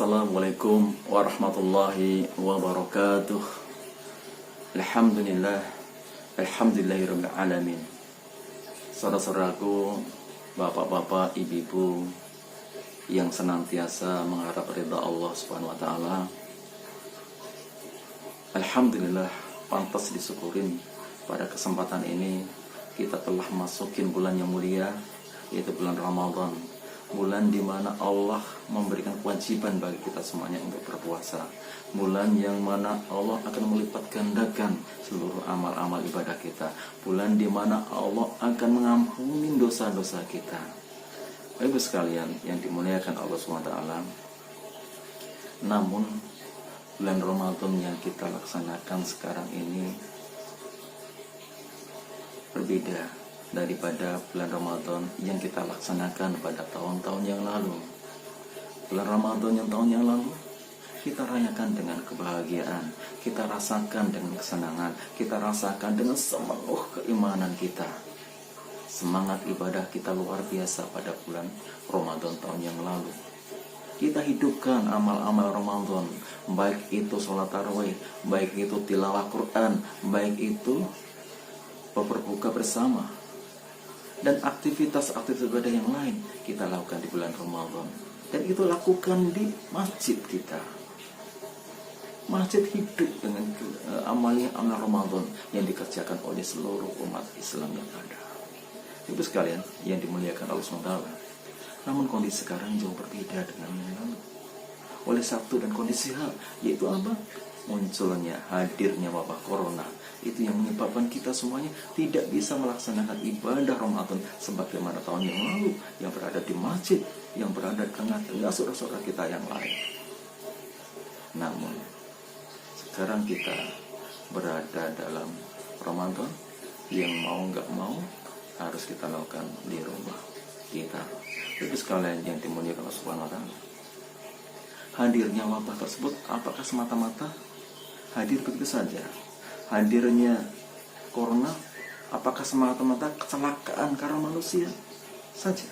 Assalamualaikum warahmatullahi wabarakatuh. Alhamdulillah, alhamdulillahirabbil alamin. Saudara-saudaraku, bapak-bapak, ibu-ibu yang senantiasa mengharap ridha Allah Subhanahu wa taala. Alhamdulillah, pantas disyukurin pada kesempatan ini kita telah masukin bulan yang mulia, yaitu bulan Ramadan. Bulan di mana Allah memberikan kewajiban bagi kita semuanya untuk berpuasa. Bulan yang mana Allah akan melipat gandakan seluruh amal-amal ibadah kita. Bulan di mana Allah akan mengampuni dosa-dosa kita. Bapak sekalian yang dimuliakan Allah SWT. Namun bulan Ramadan yang kita laksanakan sekarang ini berbeda daripada bulan Ramadan yang kita laksanakan pada tahun-tahun yang lalu. Bulan Ramadan yang tahun yang lalu kita rayakan dengan kebahagiaan, kita rasakan dengan kesenangan, kita rasakan dengan semenuh keimanan kita. Semangat ibadah kita luar biasa pada bulan Ramadan tahun yang lalu. Kita hidupkan amal-amal Ramadan, baik itu sholat tarawih, baik itu tilawah Quran, baik itu berbuka bersama, dan aktivitas-aktivitas ibadah yang lain kita lakukan di bulan Ramadan. Dan itu lakukan di masjid kita. Masjid hidup dengan amal Ramadan yang dikerjakan oleh seluruh umat Islam yang ada. Ibu sekalian yang dimuliakan Allah SWT. Namun kondisi sekarang jauh berbeda dengan yang lalu. Oleh satu dan kondisi hal, yaitu apa? Munculnya, hadirnya wabah corona. Itu yang menyebabkan kita semuanya tidak bisa melaksanakan ibadah Ramadan sebagaimana tahun yang lalu, yang berada di masjid, yang berada di tengah-tengah saudara-saudara kita yang lain. Namun sekarang kita berada dalam Ramadan yang mau nggak mau harus kita lakukan di rumah kita. Itu sekalian yang dimuliakan Allah Subhanahu wa taala. Hadirnya wabah tersebut apakah semata-mata hadir begitu saja? Hadirnya corona apakah semata-mata kecelakaan karena manusia saja?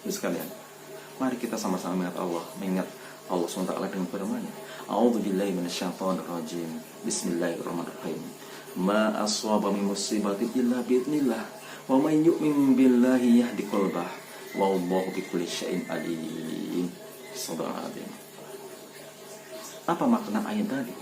Itu sekalian, mari kita sama-sama mengingat Allah SWT dengan firman-Nya. A'udzubillahi minasyaitonirrajim. Bismillahirrahmanirrahim. Ma aswaba min musibatin illa biidznillah, wa may yu'min billahi yahdi qalbah, wallahu bikulli syai'in alim. Subhanallah. Apa makna ayat tadi?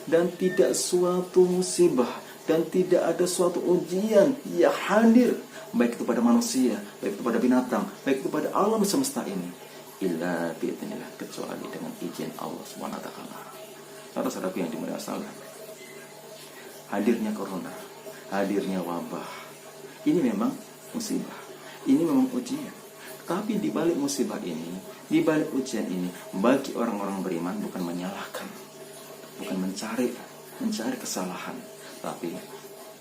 Dan tidak suatu musibah dan tidak ada suatu ujian yang hadir baik itu pada manusia, baik itu pada binatang, baik itu pada alam semesta ini illa bi'idznillah, kecuali dengan izin Allah Subhanahu wa taala. Saudara-saudaraku yang dimuliakan Allah, hadirnya corona, hadirnya wabah, ini memang musibah, ini memang ujian. Tapi di balik musibah ini, di balik ujian ini, bagi orang-orang beriman bukan menyalahkan, bukan mencari kesalahan, tapi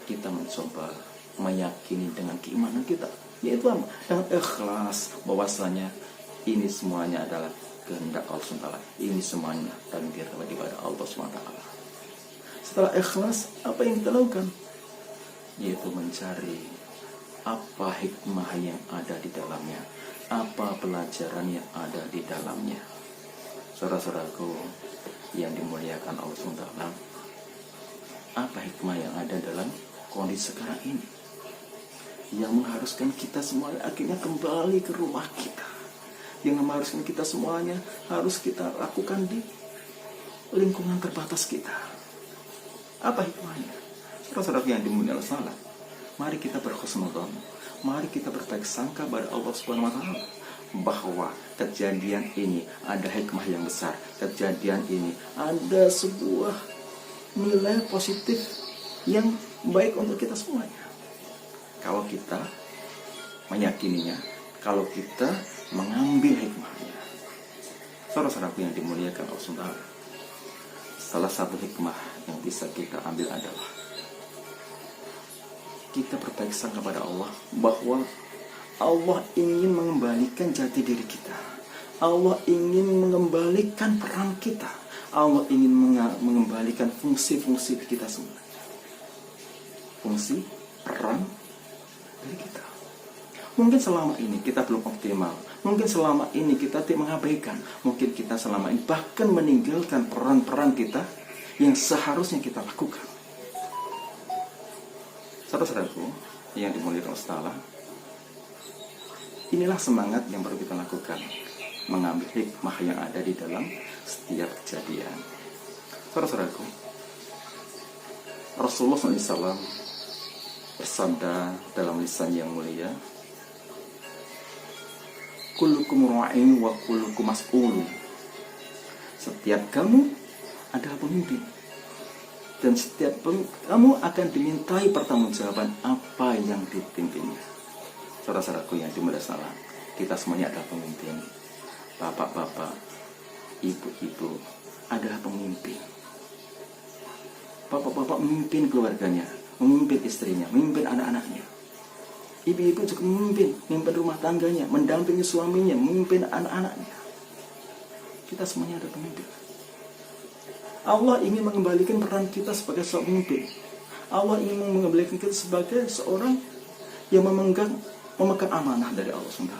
kita mencoba meyakini dengan keimanan kita, yaitu apa? Dengan ikhlas bahwasanya ini semuanya adalah kehendak Allah SWT. Ini semuanya takdir daripada Allah SWT. Setelah ikhlas, apa yang kita lakukan? Yaitu mencari apa hikmah yang ada di dalamnya, apa pelajaran yang ada di dalamnya. Saudara-saudaraku yang dimuliakan Allah SWT, apa hikmah yang ada dalam kondisi sekarang ini yang mengharuskan kita semuanya akhirnya kembali ke rumah kita, yang mengharuskan kita semuanya harus kita lakukan di lingkungan terbatas kita? Apa hikmahnya? Saudara-saudara yang dimuliakan Allah, mari kita berhusnudzon, mari kita berbaik sangka pada Allah Subhanahu wa taala bahwa kejadian ini ada hikmah yang besar. Kejadian ini ada sebuah nilai positif yang baik untuk kita semuanya. Kalau kita meyakininya, kalau kita mengambil hikmahnya. Saudara-saudaraku yang dimuliakan Allah SWT, salah satu hikmah yang bisa kita ambil adalah kita berbaik sangka kepada Allah bahwa Allah ingin mengembalikan jati diri kita. Allah ingin mengembalikan peran kita. Allah ingin mengembalikan fungsi-fungsi kita semua. Fungsi, peran dari kita. Mungkin selama ini kita belum optimal, mungkin selama ini kita tidak mengabaikan, mungkin kita selama ini bahkan meninggalkan peran-peran kita yang seharusnya kita lakukan. Saudara-saudaraku yang dimuliakan Allah Ta'ala, inilah semangat yang perlu kita lakukan, mengambil hikmah yang ada di dalam setiap kejadian. Saudara-saudaraku, Rasulullah SAW bersabda dalam lisan yang mulia, kullukum ra'in wa kullukum mas'ulun. Setiap kamu adalah pemimpin, dan setiap kamu akan dimintai pertanggungjawaban apa yang dipimpinnya. Saudara-saudaraku yang dimuliakan Allah, kita semuanya adalah pemimpin. Bapak-bapak, ibu-ibu adalah pemimpin. Bapak-bapak memimpin keluarganya, memimpin istrinya, memimpin anak-anaknya. Ibu-ibu juga memimpin rumah tangganya, mendampingi suaminya, memimpin anak-anaknya. Kita semuanya ada pemimpin. Allah ingin mengembalikan peran kita sebagai seorang pemimpin. Allah ingin mengembalikan kita sebagai seorang yang memegang amanah dari Allah SWT.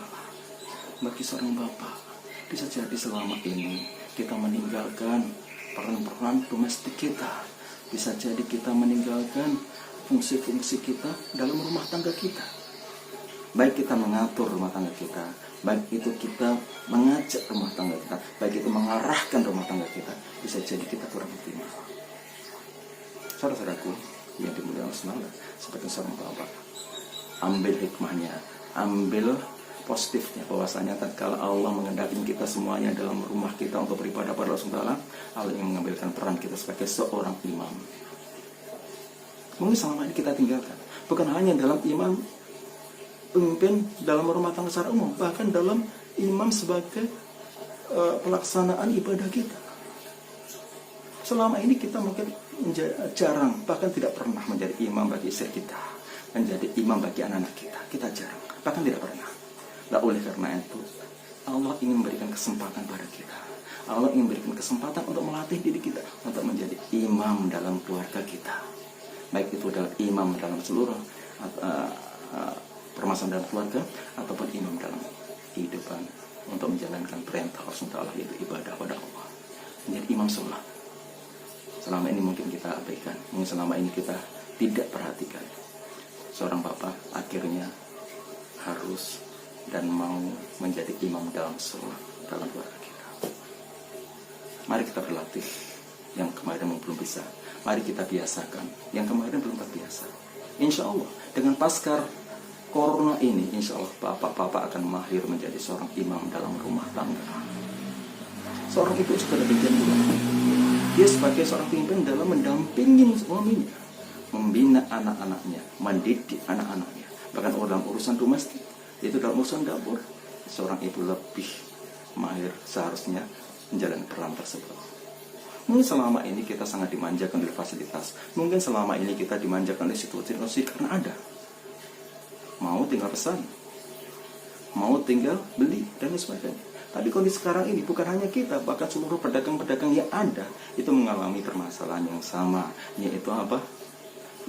Bagi seorang bapak, bisa jadi selama ini kita meninggalkan peran-peran domestik kita. Bisa jadi kita meninggalkan fungsi-fungsi kita dalam rumah tangga kita. Baik kita mengatur rumah tangga kita, baik itu kita mengajak rumah tangga kita, baik itu mengarahkan rumah tangga kita, bisa jadi kita kurang optimal. Saudara-saudaraku yang dimuliakan Allah, sebagai seorang bapak, ambil hikmahnya, ambil positifnya, bahwasanya tatkala Allah mengendaki kita semuanya dalam rumah kita untuk beribadah pada Allah SWT, Allah ingin mengambilkan peran kita sebagai seorang imam. Mungkin selama ini kita tinggalkan, bukan hanya dalam imam pemimpin dalam rumah tangga secara umum, bahkan dalam imam sebagai pelaksanaan ibadah kita. Selama ini kita mungkin jarang, bahkan tidak pernah menjadi imam bagi istri kita, menjadi imam bagi anak-anak kita. Kita jarang, bahkan tidak pernah. Nah, oleh karena itu, Allah ingin memberikan kesempatan pada kita. Allah ingin memberikan kesempatan untuk melatih diri kita untuk menjadi imam dalam keluarga kita. Baik itu adalah imam dalam seluruh permasalahan dalam keluarga, ataupun imam dalam kehidupan untuk menjalankan perintah Allah, yaitu ibadah pada Allah, menjadi imam sholat. Selama ini mungkin kita abaikan, mungkin selama ini kita tidak perhatikan. Seorang bapak akhirnya harus dan mau menjadi imam dalam sholat dalam keluarga kita. Mari kita berlatih. Yang kemarin belum bisa, mari kita biasakan. Yang kemarin belum terbiasa. Insya Allah dengan paskar Corona ini, insya Allah bapak-bapak akan mahir menjadi seorang imam dalam rumah tangga. Seorang ibu juga demikian juga. Dia sebagai seorang pemimpin dalam mendampingi suaminya, membina anak-anaknya, mendidik anak-anaknya. Bahkan dalam urusan domestik, yaitu dalam urusan dapur, seorang ibu lebih mahir seharusnya menjalani peran tersebut. Mungkin selama ini kita sangat dimanjakan oleh fasilitas. Mungkin selama ini kita dimanjakan oleh situasi karena ada. Mau tinggal pesan, mau tinggal beli, dan sebagainya. Tapi kondisi sekarang ini bukan hanya kita, bahkan seluruh pedagang-pedagang yang ada itu mengalami permasalahan yang sama, yaitu apa?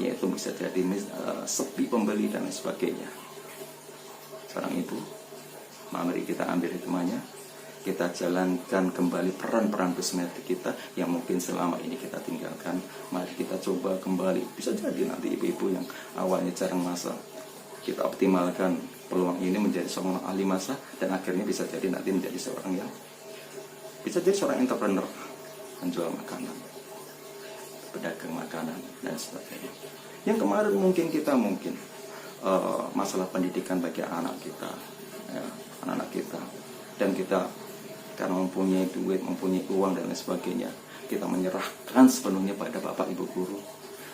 Yaitu bisa jadi sepi pembeli dan sebagainya. Sekarang itu, mari kita ambil hikmahnya, kita jalankan kembali peran-peran kosmetik kita yang mungkin selama ini kita tinggalkan. Mari kita coba kembali. Bisa jadi nanti ibu-ibu yang awalnya jarang masak, kita optimalkan peluang ini menjadi seorang ahli masak, dan akhirnya bisa jadi nanti menjadi seorang yang bisa jadi seorang entrepreneur, menjual makanan, pedagang makanan dan sebagainya. Yang kemarin mungkin kita masalah pendidikan bagi anak kita, ya, anak-anak kita, dan kita karena mempunyai duit, mempunyai uang dan lain sebagainya, kita menyerahkan sepenuhnya pada bapak ibu guru,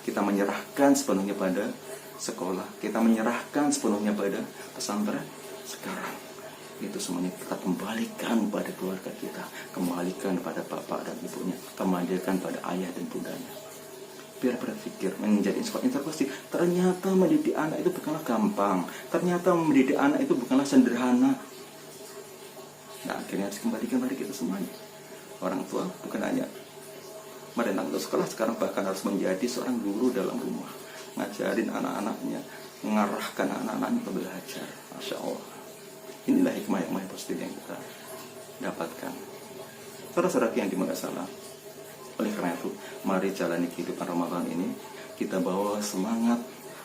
kita menyerahkan sepenuhnya pada sekolah, kita menyerahkan sepenuhnya pada pesantren. Sekarang itu semuanya kita kembalikan pada keluarga kita, kembalikan pada bapak dan ibunya, kembalikan pada ayah dan bundanya. Biar berpikir menjadi introspeksi. Ternyata mendidik anak itu bukanlah gampang, ternyata mendidik anak itu bukanlah sederhana. Nah, akhirnya harus kembalikan pada kita semuanya. Orang tua bukan hanya merenang untuk sekolah, sekarang bahkan harus menjadi seorang guru dalam rumah, ngajarin anak-anaknya, mengarahkan anak-anaknya untuk belajar. Masya Allah. Inilah hikmah-hikmah positif yang kita dapatkan. Saudara-saudara yang dimana salah. Oleh karena itu, mari jalani kehidupan Ramadan ini. Kita bawa semangat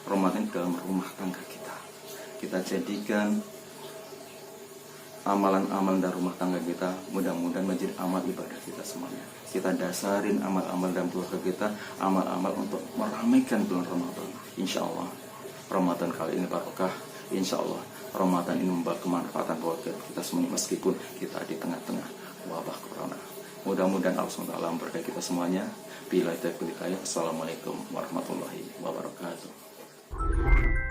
Ramadan dalam rumah tangga kita. Kita jadikan amalan-amalan dalam rumah tangga kita mudah-mudahan menjadi amal ibadah kita semuanya. Kita dasarin amal-amal dalam keluarga kita, amal-amal untuk meramaikan bulan Ramadan. Insya Allah Ramadan kali ini barokah. Insya Allah Ramadan ini membawa kemanfaatan buat kita semuanya, meskipun kita di tengah-tengah wabah corona. Mudah-mudahan Allah SWT memberkahi kita semuanya. Bila itu Assalamualaikum warahmatullahi wabarakatuh.